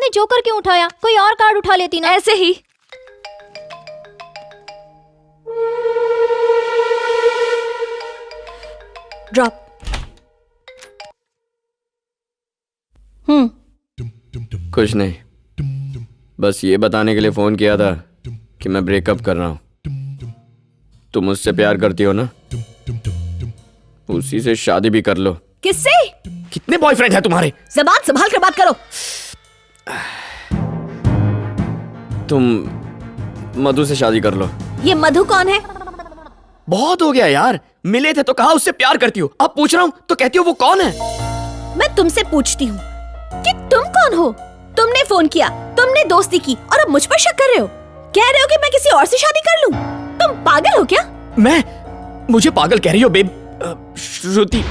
तुमने जोकर क्यों उठाया? कोई और कार्ड उठा लेती ना। ऐसे ही। ड्रॉप। कुछ नहीं, बस ये बताने के लिए फोन किया था कि मैं ब्रेकअप कर रहा हूँ। तुम मुझसे प्यार करती हो ना? उसी से शादी भी कर लो। किससे? कितने बॉयफ्रेंड हैं तुम्हारे? जबान संभाल कर बात करो। तुम मधु से शादी कर लो। ये मधु कौन है? बहुत हो गया यार, मिले थे तो कहा उससे प्यार करती हो, अब पूछ रहा हूँ तो कहती हो वो कौन है। मैं तुमसे पूछती हूँ कि तुम कौन हो? तुमने फोन किया, तुमने दोस्ती की और अब मुझ पर शक कर रहे हो। कह रहे हो कि मैं किसी और से शादी कर लूं। तुम पागल हो क्या? मुझे पागल कह रही हो बेब? श्रुति।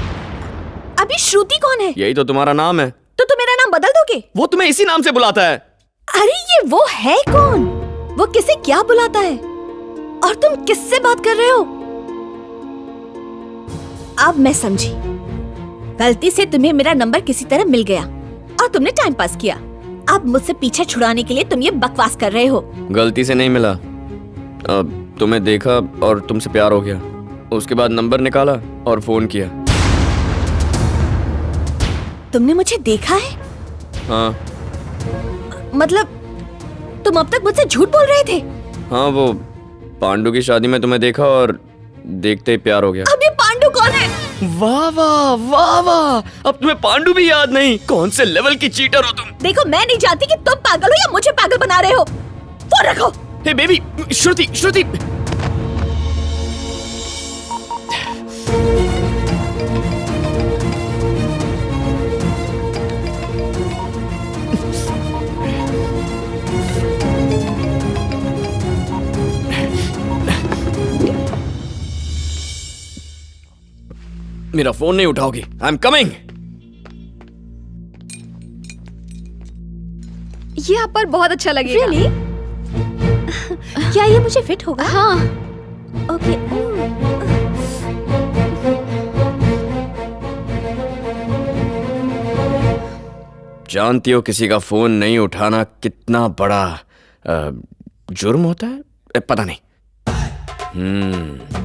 अभी श्रुति कौन है? यही तो तुम्हारा नाम है। तो तुम मेरा नाम बदल दोगे? वो तुम्हें इसी नाम से बुलाता है। अरे ये वो है कौन? वो किसे क्या बुलाता है? और तुम किससे बात कर रहे हो? अब मैं समझी। गलती से तुम्हें मेरा नंबर किसी तरह मिल गया और तुमने टाइम पास किया। अब मुझसे पीछे छुड़ाने के लिए तुम ये बकवास कर रहे हो। गलती से नहीं मिला, अब तुम्हें देखा और तुमसे प्यार हो गया। उसके बाद नंबर निकाला और फोन किया। तुमने मुझे देखा है? हाँ। मतलब तुम अब तक मुझसे झूठ बोल रहे थे? हाँ, वो पांडु की शादी में तुम्हें देखा और देखते ही प्यार हो गया। अब ये पांडु कौन है? वाह वाह वाह वाह, अब तुम्हें पांडु भी याद नहीं? कौन से लेवल की चीटर हो तुम। देखो मैं नहीं जानती कि तुम पागल हो या मुझे पागल बना रहे हो। फोन रखो। हे बेबी, श्रुति श्रुति। मेरा फोन नहीं उठाओगी? I am coming. ये आप पर बहुत अच्छा लगेगा। Really? क्या ये मुझे फिट होगा? हाँ। ओके। जानती हो किसी का फोन नहीं उठाना कितना बड़ा जुर्म होता है? पता नहीं।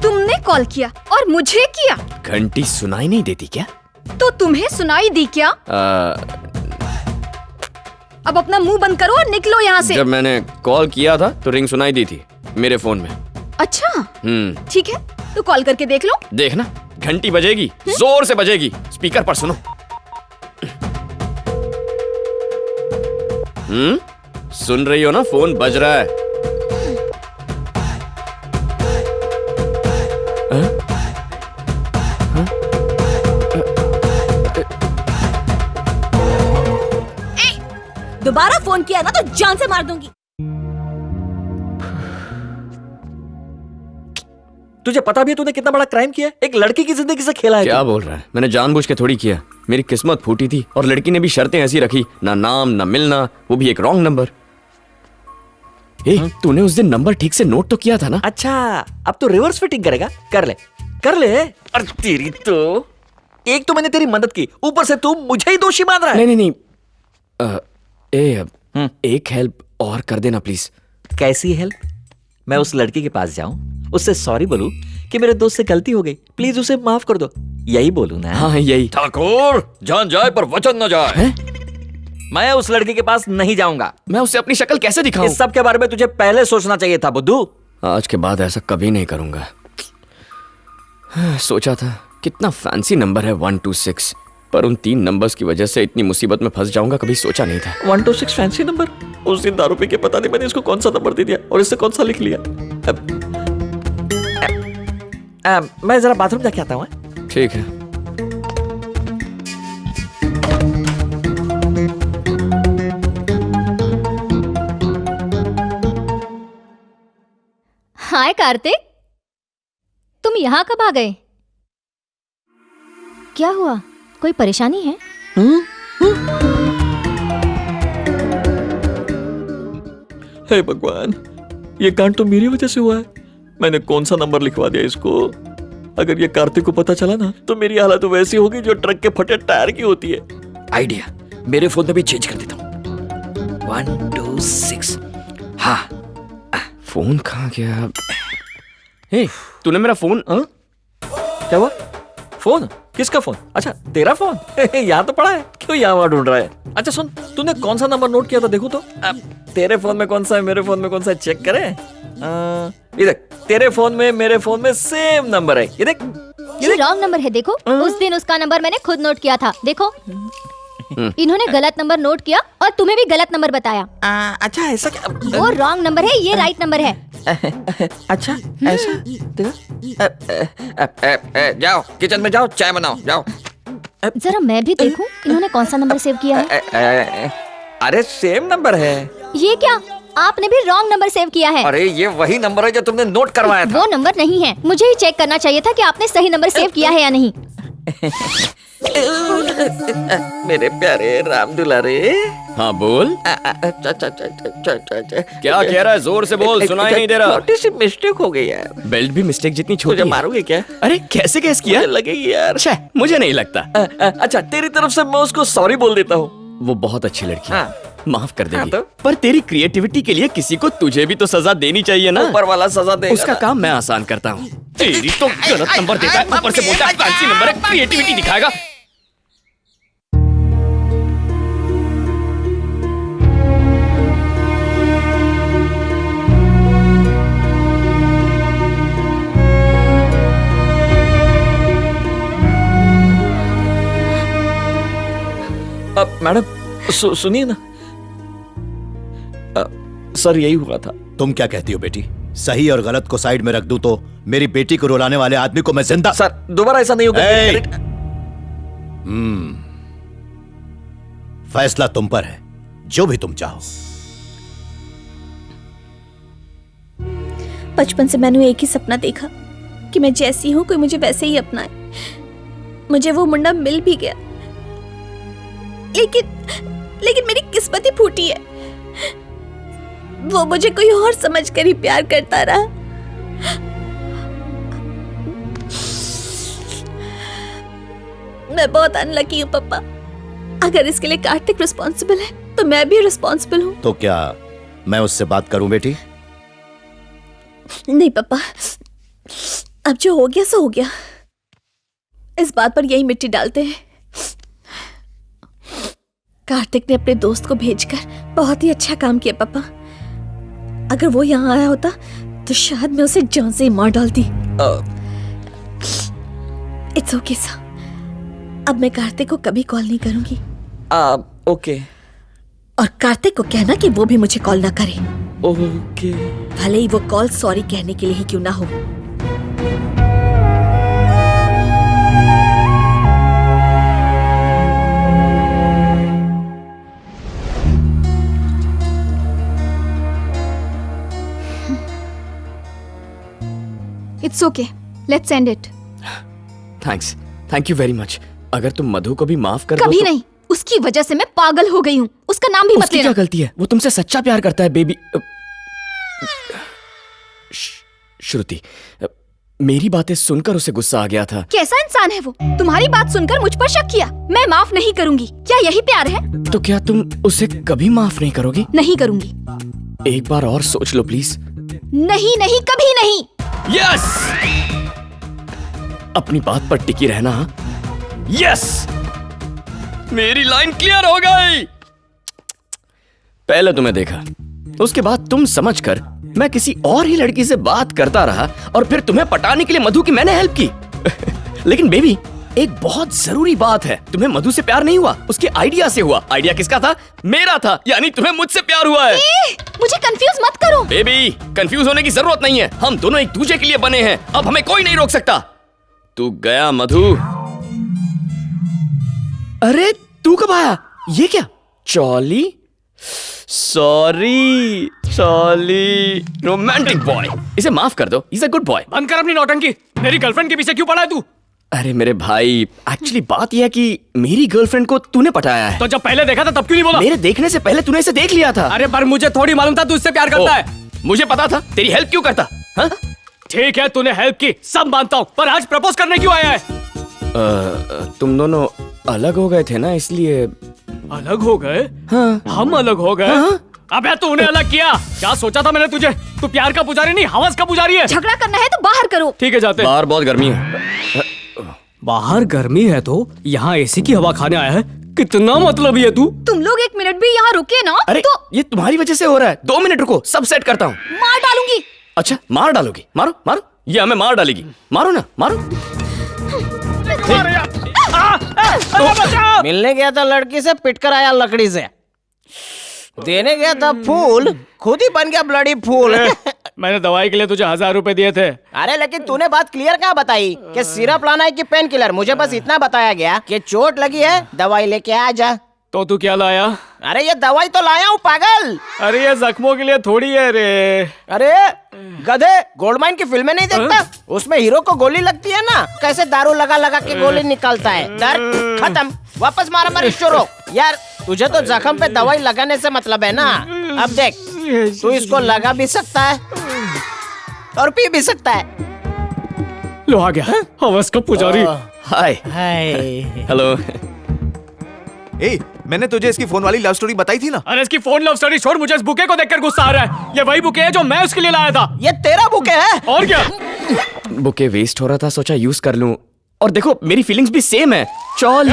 तुमने कॉल किया और मुझे किया। घंटी सुनाई नहीं देती क्या? तो तुम्हें सुनाई दी क्या? अब अपना मुंह बंद करो और निकलो यहाँ से। जब मैंने कॉल किया था तो रिंग सुनाई दी थी मेरे फोन में। अच्छा ठीक है, तो कॉल करके देख लो। देखना, घंटी बजेगी, जोर से बजेगी। स्पीकर पर सुनो। सुन रही हो ना? फोन बज रहा है। दोबारा फोन किया ना तो जान से मार दूंगी। तुझे पता भी है तूने कितना बड़ा क्राइम किया है? एक लड़की की जिंदगी से खेला है। क्या बोल रहा है? मैंने जानबूझ के थोड़ी किया। मेरी किस्मत फूटी थी और लड़की ने भी शर्तें ऐसी रखी, ना नाम ना मिलना, वो भी एक रॉन्ग नंबर। तूने उस दिन नंबर ठीक से नोट तो किया था ना? अच्छा, अब तो रिवर्स फिटिंग करेगा? कर ले कर ले। अरे तेरी तो, एक तो मैंने तेरी मदद की, ऊपर से तू मुझे ही दोषी मान रहा है। नहीं नहीं नहीं, एक हेल्प और कर देना प्लीज। कैसी हेल्प? मैं उस लड़की के पास जाऊं, उससे सॉरी बोलूं कि मेरे दोस्त से गलती हो गई, प्लीज उसे माफ कर दो, यही बोलूं ना? हाँ यही। ठाकुर, जान जाए पर वचन न जाए। मैं उस लड़की के पास नहीं जाऊंगा। मैं उसे अपनी शक्ल कैसे दिखाऊं? इस सब के बारे में तुझे पहले सोचना चाहिए था बुद्धू। आज के बाद ऐसा कभी नहीं करूंगा। सोचा था कितना फैंसी नंबर है 126, पर उन 3 नंबर्स की वजह से इतनी मुसीबत में फंस जाऊंगा कभी सोचा नहीं था। 126 फैंसी नंबर? उस दिन दारू पी के पता नहीं मैंने इसको कौन सा नंबर दे दिया और इससे कौन सा लिख लिया। मैं जरा बाथरूम जाके आता हूँ। ठीक है। हाय कार्तिक, तुम यहाँ कब आ गए? क्या हुआ? कोई परेशानी है? हे भगवान, ये कांड तो मेरी वजह से हुआ है। मैंने कौन सा नंबर लिखवा दिया इसको? अगर ये कार्तिक को पता चला ना तो मेरी हालत वैसी होगी जो ट्रक के फटे टायर की होती है। आइडिया, मेरे फोन में भी चेंज कर देता हूँ। 126। हाँ फोन कहाँ गया? हे, तूने मेरा फोन क्या हुआ? फोन? किसका फोन? अच्छा तेरा फोन। यहाँ तो पड़ा है, क्यों यहाँ वहाँ ढूंढ रहा है? अच्छा सुन, तूने कौन सा नंबर नोट किया था देखो तो। तेरे फोन में कौन सा है, मेरे फोन में कौन सा है, चेक करें। ये देख, तेरे फोन में मेरे फोन में सेम नंबर है। ये देख, ये रॉन्ग नंबर है, देखो। उस दिन उसका नंबर मैंने खुद नोट किया था, देखो। इन्होंने गलत नंबर नोट किया और तुम्हें भी गलत नंबर बताया। अच्छा ऐसा क्या? वो रॉन्ग नंबर है, ये राइट नंबर है। अच्छा ऐसा? जाओ किचन में जाओ, चाय बनाओ, जाओ। जरा मैं भी देखूं इन्होंने कौन सा नंबर सेव किया है। अरे सेम नंबर है। ये क्या, आपने भी रॉन्ग नंबर सेव किया है। अरे ये वही नंबर है जो तुमने नोट करवाया था। वो नंबर नहीं है, मुझे ही चेक करना चाहिए था कि आपने सही नंबर सेव किया है या नहीं। मेरे प्यारे राम दुलारे। हाँ बोल। क्या कह रहा है? जोर से बोल, सुनाई नहीं दे रहा। छोटी सी मिस्टेक हो गई यार। बेल्ट भी मिस्टेक जितनी छोटी मुझे है। मारोगे क्या? अरे कैसे गैस किया? मुझे लगेगी यार। अच्छा, मुझे नहीं लगता। अच्छा तेरी तरफ से मैं उसको सॉरी बोल देता हूँ। वो बहुत अच्छी लड़की है, हाँ। माफ कर देगी। हाँ तो? पर तेरी क्रिएटिविटी के लिए किसी को तुझे भी तो सजा देनी चाहिए ना। ऊपर वाला सजा देगा। उसका काम मैं आसान करता हूँ। तेरी तो गलत नंबर देता है, ऊपर से बोलता है फैंसी नंबर है, क्रिएटिविटी दिखाएगा। अब मैडम सुनिए ना, सर यही हुआ था। तुम क्या कहती हो बेटी? सही और गलत को साइड में रख दूं तो मेरी बेटी को रुलाने वाले आदमी को मैं जिंदा। सर दोबारा ऐसा नहीं होगा। फैसला तुम पर है, जो भी तुम चाहो। बचपन से मैंने एक ही सपना देखा कि मैं जैसी हूं कोई मुझे वैसे ही अपनाए। मुझे वो मुंडा मिल भी गया, लेकिन मेरी किस्मत ही फूटी है। वो मुझे कोई और समझकर ही प्यार करता रहा। मैं बहुत अनलकी हूँ पापा। अगर इसके लिए कार्तिक रिस्पॉन्सिबल है तो मैं भी रिस्पॉन्सिबल हूँ। तो क्या मैं उससे बात करूं बेटी? नहीं पापा, अब जो हो गया सो हो गया। इस बात पर यही मिट्टी डालते हैं। कार्तिक ने अपने दोस्त को भेजकर बहुत ही अच्छा काम किया पापा। अगर वो यहाँ आया होता तो शायद मैं उसे जान से ही मार डालती। इट्स ओके सर, अब मैं कार्तिक को कभी कॉल नहीं करूंगी। ओके। और कार्तिक को कहना कि वो भी मुझे कॉल ना करे। ओके। भले ही वो कॉल सॉरी कहने के लिए ही क्यों ना हो। It's okay, let's end it. Thanks, thank you very much. अगर तुम मधु को भी माफ कर दो कभी तो... नहीं, उसकी वजह से मैं पागल हो गई हूँ। उसका नाम भी मत उसकी लेना। क्या गलती है? वो तुमसे सच्चा प्यार करता है बेबी। श्रुति, मेरी बातें सुनकर उसे गुस्सा आ गया था। कैसा इंसान है वो? तुम्हारी बात सुनकर मुझ पर शक किया। मैं माफ नहीं करूंगी। क्या यही प्यार है? तो क्या तुम उसे कभी माफ नहीं करोगी? नहीं करूंगी। एक बार और सोच लो प्लीज। नहीं नहीं, कभी नहीं। यस, अपनी बात पर टिकी रहना। यस, मेरी लाइन क्लियर हो गई। पहले तुम्हें देखा, उसके बाद तुम समझकर मैं किसी और ही लड़की से बात करता रहा और फिर तुम्हें पटाने के लिए मधु की मैंने हेल्प की। लेकिन बेबी, एक बहुत जरूरी बात है, तुम्हें मधु से प्यार नहीं हुआ, उसके आइडिया से हुआ। आइडिया किसका था? मेरा था। यानी तुम्हें मुझसे प्यार हुआ है। मुझे कंफ्यूज मत करो। बेबी, कंफ्यूज होने की जरूरत नहीं है। हम दोनों एक दूसरे के लिए बने हैं। अब हमें कोई नहीं रोक सकता। तू गया मधु। अरे तू कब आया? ये क्या? चॉली? सॉरी रोमांटिक बॉय, इसे माफ कर दो। Is a good boy. बंद कर अपनी नौटंकी। मेरी गर्लफ्रेंड के पीछे क्यों पड़ा है तू? अरे मेरे भाई, एक्चुअली बात यह है कि मेरी गर्लफ्रेंड को तूने पटाया है। तो जब पहले देखा था तब क्यों नहीं बोला? मेरे देखने से पहले तूने इसे देख लिया था। अरे पर मुझे थोड़ी मालूम था तू इससे प्यार करता है। मुझे पता था। तेरी हेल्प क्यों करता? हाँ? ठीक है, तूने हेल्प की, सब मानता हूँ, पर आज प्रपोज करने क्यों आया है? तुम दोनों अलग हो गए थे ना, इसलिए अलग हो गए? हाँ। हम अलग हो गए? अबे तूने अलग किया? क्या सोचा था मैंने तुझे? तू प्यार का पुजारी नहीं, हवस का पुजारी है। झगड़ा करना है तो बाहर करो। ठीक है, जाते हैं। बाहर बहुत गर्मी है। बाहर गर्मी है तो यहाँ एसी की हवा खाने आया है? कितना मतलब है तू? तुम लोग 1 मिनट भी यहाँ रुके ना अरे तो ये तुम्हारी वजह से हो रहा है। 2 मिनट रुको, सब सेट करता हूँ। मार डालूंगी। अच्छा, मार डालोगी? मारो मारो, ये हमें मार डालेगी। मारो ना, मारो। मिलने गया था लड़की से, पिटकर आया लकड़ी से। देने गया था फूल, खुद ही बन गया ब्लडी फूल। मैंने दवाई के लिए तुझे 1000 रुपए दिए थे। अरे लेकिन तूने बात क्लियर कहाँ बताई कि सिरप लाना है कि पेन किलर? मुझे बस इतना बताया गया कि चोट लगी है, दवाई लेके आ जा। तो तू क्या लाया? अरे ये दवाई तो लाया हूँ पागल। अरे ये जख्मों के लिए थोड़ी है रे। अरे गधे, गोल्डमाइन की फिल्में नहीं देखता? उसमें हीरो को गोली लगती है ना, कैसे दारू लगा लगा के गोली निकालता है। दर्द खत्म, वापस मारा मारी शुरू। यार तुझे तो जख्म पे दवाई लगाने से मतलब है ना। अब देख, तू इसको लगा भी सकता है और पी भी सकता है। लो आ गया हवस का पुजारी। हाय। हेलो। ए, मैंने तुझे इसकी फोन वाली लव स्टोरी बताई थी ना। अरे इसकी फोन लव स्टोरी छोड़, मुझे इस बुके को देखकर गुस्सा आ रहा है। ये वही बुके है जो मैं उसके लिए लाया था। ये तेरा बुके है? और क्या? बुके वेस्ट हो रहा था, सोचा यूज कर लूं। और देखो मेरी फीलिंग्स भी सेम है। चौली।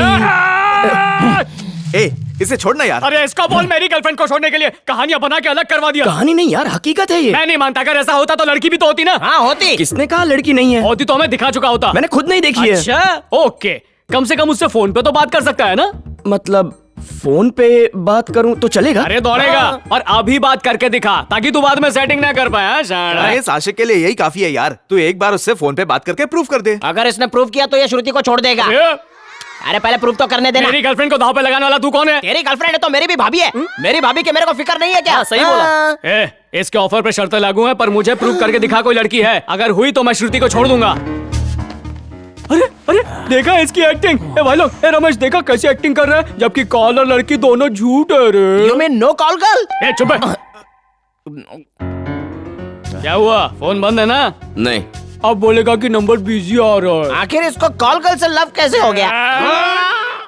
ए, इसे छोड़ना यार। अरे इसको बोल मेरी गर्लफ्रेंड को छोड़ने के लिए। कहानियां बना के अलग करवा दिया। कहानी नहीं यार, हकीकत है ये। मैं नहीं मानता, अगर ऐसा होता तो लड़की भी तो होती ना। हाँ होती। किसने कहा लड़की नहीं है? होती तो हमें दिखा चुका होता। मैंने खुद नहीं देखी है। अच्छा ओके, कम से कम उससे फोन पे तो बात कर सकता है ना। मतलब फोन पे बात करूं तो चलेगा? अरे दौड़ेगा। और अभी बात करके दिखा, ताकि तू बाद में सेटिंग ना कर पाए। अरे इस आशिक के लिए यही काफी है यार। तू एक बार उससे फोन पे बात करके प्रूफ कर दे। अगर इसने प्रूफ किया तो ये श्रुति को छोड़ देगा। अरे पहले प्रूफ तो करने देना। मेरी गर्लफ्रेंड को दांव पे लगाने वाला तू कौन है? तेरी गर्लफ्रेंड है तो मेरी भी भाभी है। मेरी भाभी की मेरे को फिक्र नहीं है क्या? सही बोला। इसके ऑफर पे शर्तें लागू हैं, पर मुझे प्रूव करके दिखा कोई लड़की है। अगर हुई तो मैं श्रुति को छोड़ दूंगा। अरे अरे देखा इसकी एक्टिंग? ए भाई लोग, ए रमेश देखा कैसी एक्टिंग कर रहा है, जबकि कॉल और लड़की दोनों झूठ है रे। You mean no call girl? ए चुप है। क्या हुआ, फोन बंद है ना? नहीं। अब बोलेगा कि नंबर बिजी आ रहा है। आखिर इसको कॉल गर्ल से लव कैसे हो गया?